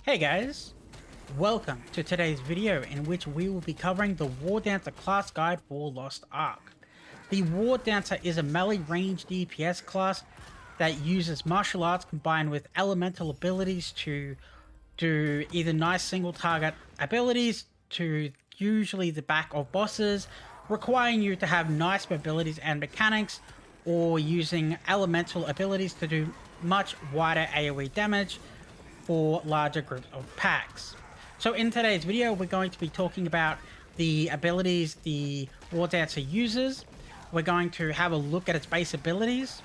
Hey guys, welcome to today's video in which we will be covering the Wardancer class guide for Lost Ark. The Wardancer is a melee range DPS class that uses martial arts combined with elemental abilities to do either nice single target abilities to usually the back of bosses, requiring you to have nice abilities and mechanics, or using elemental abilities to do much wider AoE damage for larger groups of packs. So in today's video, we're going to be talking about the abilities the Wardancer uses. We're going to have a look at its base abilities.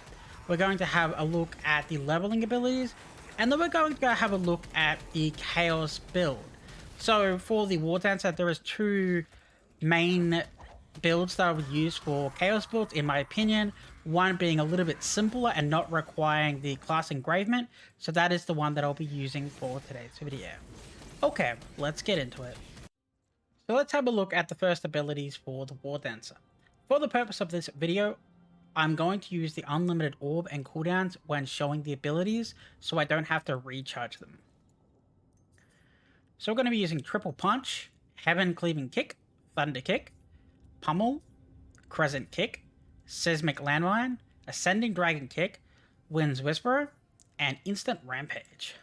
We're going to have a look at the leveling abilities. And then we're going to have a look at the Chaos build. So for the Wardancer, there is two main builds that I would use for Chaos builds, in my opinion. One being a little bit simpler and not requiring the class engravement. So that is the one that I'll be using for today's video. Okay, let's get into it. So let's have a look at the first abilities for the Wardancer. For the purpose of this video, I'm going to use the unlimited orb and cooldowns when showing the abilities, so I don't have to recharge them. So we're going to be using Triple Punch, Heaven Cleaving Kick, Thunder Kick, Pummel, Crescent Kick, Seismic Landmine, Ascending Dragon Kick, Wind's Whisperer, and Instant Rampage.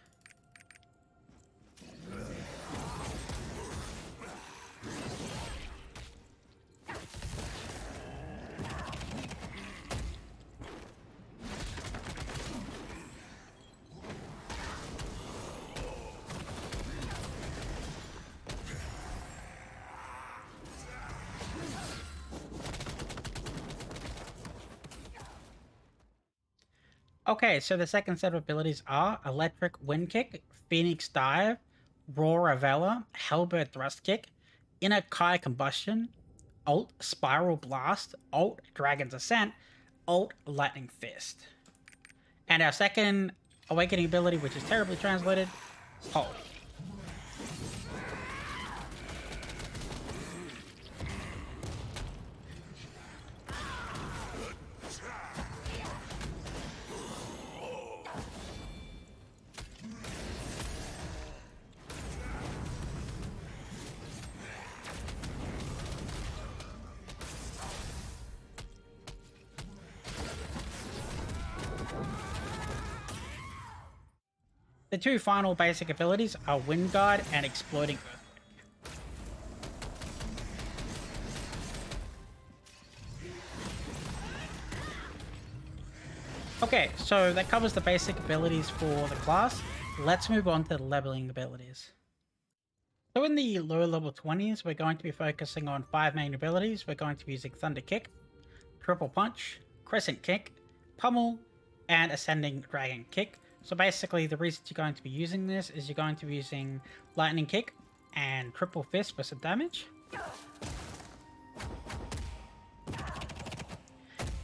Okay, so the second set of abilities are Electric Wind Kick, Phoenix Dive, Raw Ravella, Hellbird Thrust Kick, Inner Kai Combustion, Alt Spiral Blast, Alt Dragon's Ascent, Alt Lightning Fist. And our second awakening ability, which is terribly translated, Hold. The two final basic abilities are Wind Guard and Exploding Earthquake. Okay, so that covers the basic abilities for the class. Let's move on to the leveling abilities. So in the lower level 20s, we're going to be focusing on 5 main abilities. We're going to be using Thunder Kick, Triple Punch, Crescent Kick, Pummel, and Ascending Dragon Kick. So basically, the reason you're going to be using this is you're going to be using Lightning Kick and Triple Fist for some damage.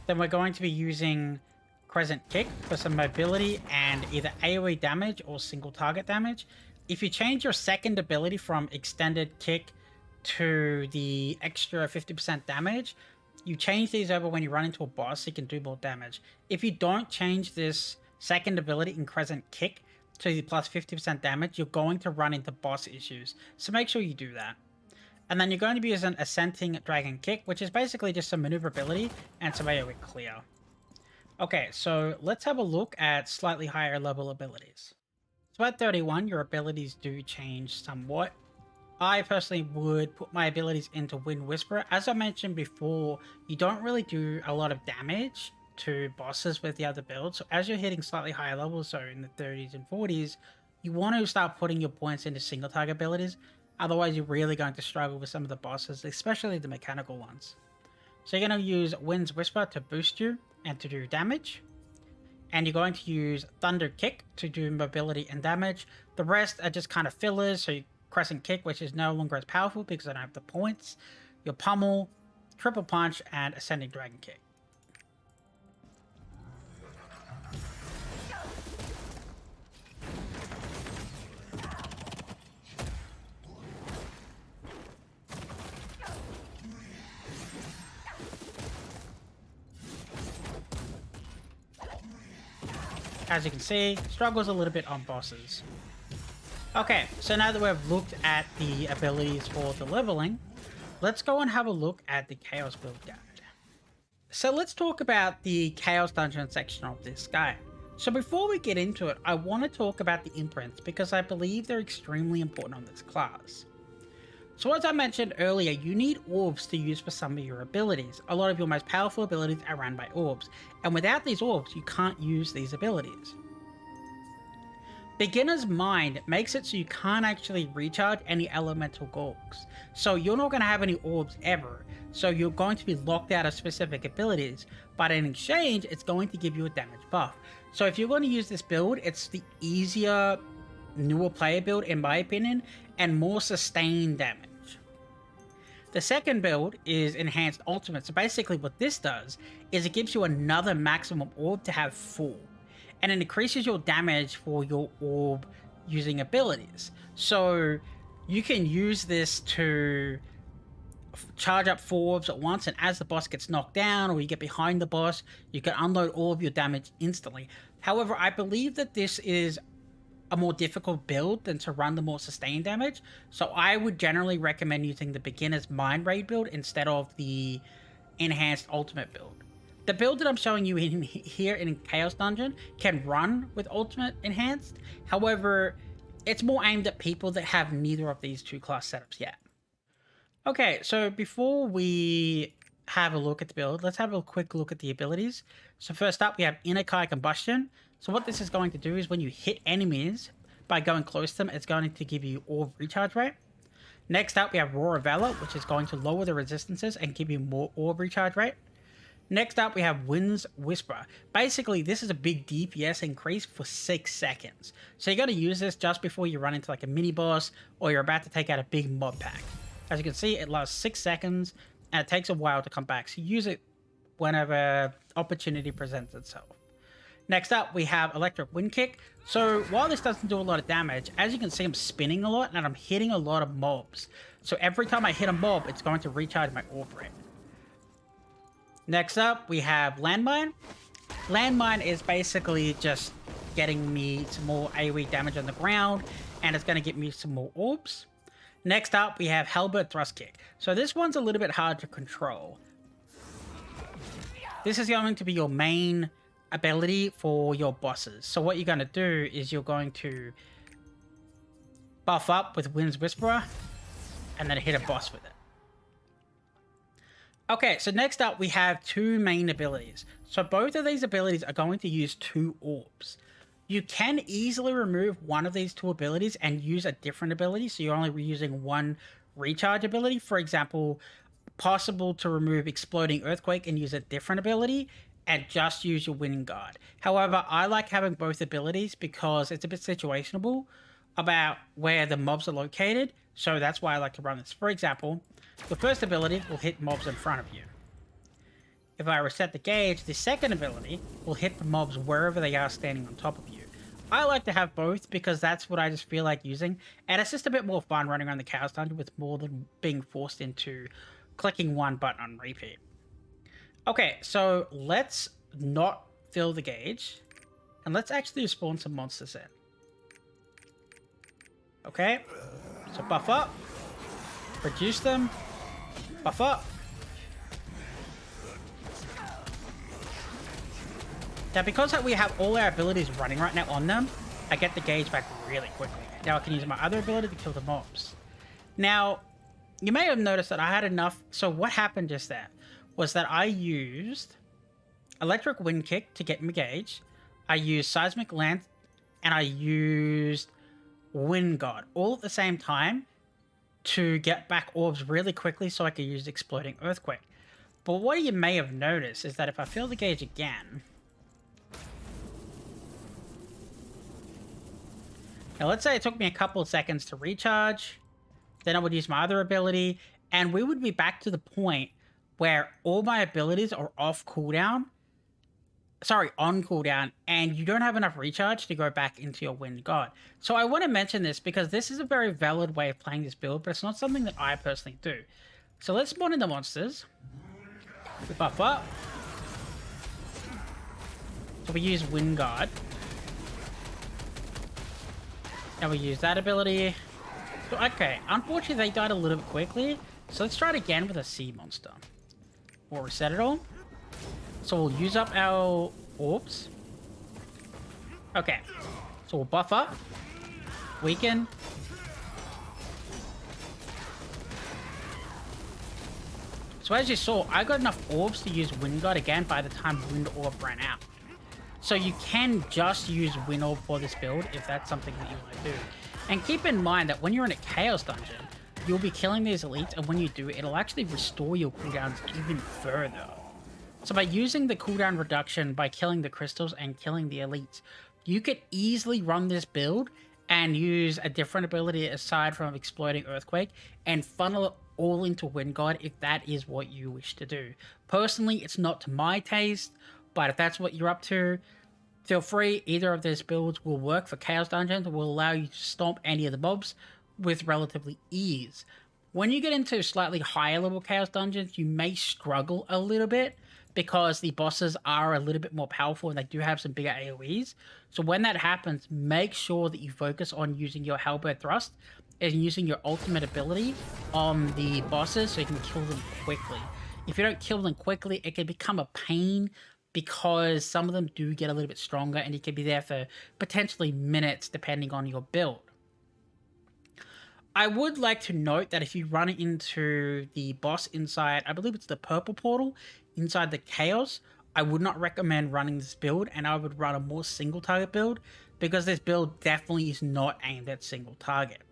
Then we're going to be using Crescent Kick for some mobility and either AoE damage or single target damage. If you change your second ability from Extended Kick to the extra 50% damage, you change these over when you run into a boss so you can do more damage. If you don't change this second ability in Crescent Kick to the plus 50% damage, you're going to run into boss issues. So make sure you do that. And then you're going to be using Ascending Dragon Kick, which is basically just some maneuverability and some AoE clear. Okay, so let's have a look at slightly higher level abilities. So at 31, your abilities do change somewhat. I personally would put my abilities into Wind Whisperer. As I mentioned before, you don't really do a lot of damage to bosses with the other builds. So as you're hitting slightly higher levels, so in the 30s and 40s, you want to start putting your points into single target abilities. Otherwise, you're really going to struggle with some of the bosses, especially the mechanical ones. So you're going to use Wind's Whisper to boost you and to do damage. And you're going to use Thunder Kick to do mobility and damage. The rest are just kind of fillers. So Crescent Kick, which is no longer as powerful because I don't have the points. Your Pummel, Triple Punch, and Ascending Dragon Kick. As you can see, struggles a little bit on bosses. Okay, so now that we've looked at the abilities for the leveling, let's go and have a look at the Chaos build guide. So let's talk about the Chaos Dungeon section of this guide. So before we get into it, I want to talk about the imprints because I believe they're extremely important on this class. So as I mentioned earlier, you need orbs to use for some of your abilities. A lot of your most powerful abilities are run by orbs, and without these orbs, you can't use these abilities. Beginner's Mind makes it so you can't actually recharge any elemental gorgs. So you're not going to have any orbs ever, so you're going to be locked out of specific abilities, but in exchange, it's going to give you a damage buff. So if you're going to use this build, it's the easier, newer player build in my opinion, and more sustained damage. The second build is Enhanced Ultimate, so basically what this does is it gives you another maximum orb to have 4. And it increases your damage for your orb using abilities. So you can use this to charge up 4 orbs at once, and as the boss gets knocked down or you get behind the boss, you can unload all of your damage instantly. However, I believe that this is a more difficult build than to run the more sustained damage, so I would generally recommend using the Beginner's Mind Raid build instead of the Enhanced Ultimate build. The build that I'm showing you in here in Chaos Dungeon can run with Ultimate Enhanced, however, it's more aimed at people that have neither of these two class setups yet. Okay, so before we have a look at the build, let's have a quick look at the abilities. So first up, we have Inner Kai Combustion. So what this is going to do is when you hit enemies by going close to them, it's going to give you orb recharge rate. Next up, we have Roar of Valor, which is going to lower the resistances and give you more orb recharge rate. Next up, we have Wind's Whisper. Basically, this is a big DPS increase for 6 seconds. So you're going to use this just before you run into like a mini boss or you're about to take out a big mob pack. As you can see, it lasts 6 seconds and it takes a while to come back. So use it whenever opportunity presents itself. Next up, we have Electric Wind Kick. So while this doesn't do a lot of damage, as you can see, I'm spinning a lot and I'm hitting a lot of mobs. So every time I hit a mob, it's going to recharge my orb rate. Next up, we have Landmine. Landmine is basically just getting me some more AoE damage on the ground, and it's going to get me some more orbs. Next up, we have Halberd Thrust Kick. So this one's a little bit hard to control. This is going to be your main ability for your bosses. So what you're going to do is you're going to buff up with Wind's Whisperer, and then hit a boss with it. Okay, so next up we have 2 main abilities. So both of these abilities are going to use 2 orbs. You can easily remove one of these 2 abilities and use a different ability, so you're only using one recharge ability. For example, possible to remove Exploding Earthquake and use a different ability and just use your Wind Guard. However, I like having both abilities because it's a bit situational about where the mobs are located, so that's why I like to run this. For example, the first ability will hit mobs in front of you. If I reset the gauge, the second ability will hit the mobs wherever they are standing on top of you. I like to have both because that's what I just feel like using, and it's just a bit more fun running around the Chaos Dungeon with more than being forced into clicking one button on repeat. Okay, so let's not fill the gauge, and let's actually spawn some monsters in. Okay, so buff up, reduce them, buff up. Now, because we have all our abilities running right now on them, I get the gauge back really quickly. Now I can use my other ability to kill the mobs. Now, you may have noticed that I had enough. So what happened just there was that I used Electric Wind Kick to get my gauge. I used Seismic Lance, and I used Wind Guard all at the same time to get back orbs really quickly so I could use Exploding Earthquake. But what you may have noticed is that if I fill the gauge again... Now, let's say it took me a couple of seconds to recharge. Then I would use my other ability, and we would be back to the point where all my abilities are off cooldown. Sorry, on cooldown, and you don't have enough recharge to go back into your Wind Guard. So I want to mention this because this is a very valid way of playing this build, but it's not something that I personally do. So let's spawn in the monsters. We buff up. So we use Wind Guard. And we use that ability. So, okay, unfortunately they died a little bit quickly. So let's try it again with a sea monster. We'll reset it all. So we'll use up our orbs. Okay. So we'll buff up. Weaken. So as you saw, I got enough orbs to use Wind Guard again by the time Wind Orb ran out. So you can just use Wind Orb for this build if that's something that you want to do. And keep in mind that when you're in a Chaos Dungeon, you'll be killing these elites, and when you do, it'll actually restore your cooldowns even further. So by using the cooldown reduction, by killing the crystals and killing the elites, you could easily run this build and use a different ability aside from Exploding Earthquake and funnel it all into Wind Guard if that is what you wish to do. Personally, it's not to my taste, but if that's what you're up to, feel free. Either of these builds will work for Chaos Dungeons, will allow you to stomp any of the mobs with relatively ease. When you get into slightly higher level Chaos Dungeons, you may struggle a little bit because the bosses are a little bit more powerful and they do have some bigger AoEs. So when that happens, make sure that you focus on using your Halberd Thrust and using your ultimate ability on the bosses so you can kill them quickly. If you don't kill them quickly, it can become a pain because some of them do get a little bit stronger and you can be there for potentially minutes depending on your build. I would like to note that if you run into the boss inside, I believe it's the purple portal, inside the Chaos, I would not recommend running this build, and I would run a more single target build, because this build definitely is not aimed at single target.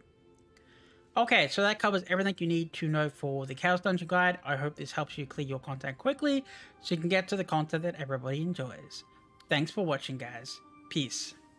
Okay, so that covers everything you need to know for the Chaos Dungeon Guide. I hope this helps you clear your content quickly, so you can get to the content that everybody enjoys. Thanks for watching, guys. Peace.